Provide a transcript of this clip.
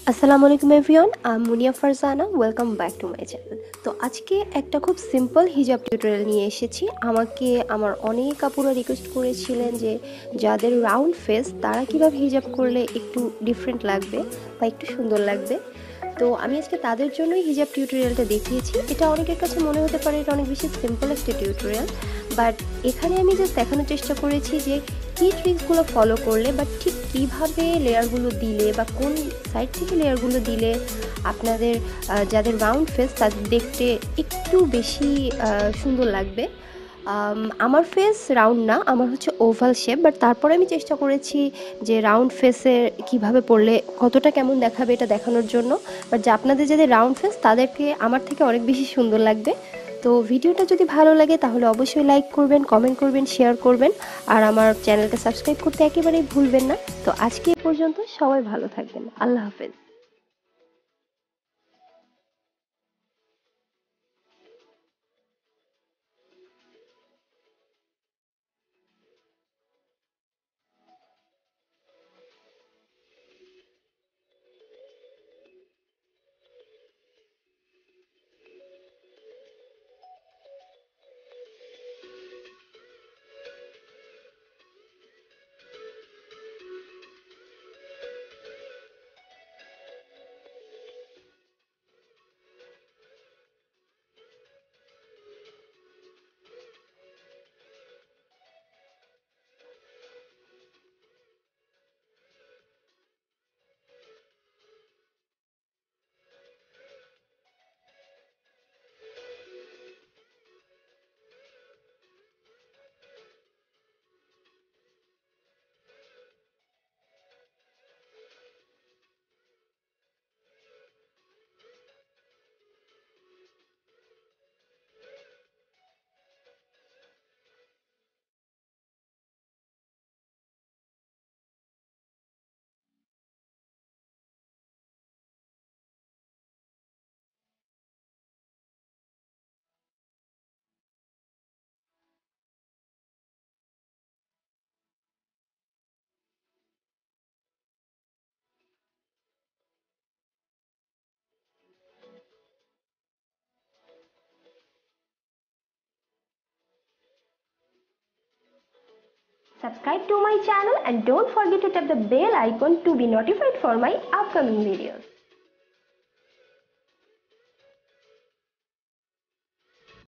আসসালামু আলাইকুম এভরিওয়ান, আমি Munia Farzana. Welcome back to my channel. তো আজকে একটা খুব সিম্পল হিজাব টিউটোরিয়াল নিয়ে এসেছি। আমাকে আমার অনেক আপুরা রিকোয়েস্ট করেছিলেন যে যাদের রাউন্ড ফেস তারা কিভাবে হিজাব করলে একটু ডিফারেন্ট লাগবে বা একটু সুন্দর লাগবে। তো আমি আজকে তাদের জন্যই হিজাব টিউটোরিয়ালটা দেখিয়েছি। এটা অনেকের কাছে মনে হতে পারে এটা অনেক বেশি সিম্পল একটা টিউটোরিয়াল, বাট এখানে আমি জাস্ট দেখানোর চেষ্টা করেছি যে কী ট্রিক্সগুলো ফলো করলে বা ঠিক কীভাবে লেয়ারগুলো দিলে বা কোন সাইড থেকে লেয়ারগুলো দিলে আপনাদের যাদের রাউন্ড ফেস তাদের দেখতে একটু বেশি সুন্দর লাগবে। আমার ফেস রাউন্ড না, আমার হচ্ছে ওভাল শেপ, বাট তারপরে আমি চেষ্টা করেছি যে রাউন্ড ফেসে কিভাবে পরলে কতটা কেমন দেখাবে এটা দেখানোর জন্য। বাট যে আপনাদের যাদের রাউন্ড ফেস তাদেরকে আমার থেকে অনেক বেশি সুন্দর লাগবে। তো ভিডিওটা যদি ভালো লাগে তাহলে অবশ্যই লাইক করবেন, কমেন্ট করবেন, শেয়ার করবেন, আর আমার চ্যানেলটা সাবস্ক্রাইব করতে একেবারেই ভুলবেন না। তো আজকে এ পর্যন্ত, সবাই ভালো থাকবেন। আল্লাহ হাফেজ। Subscribe to my channel and don't forget to tap the bell icon to be notified for my upcoming videos.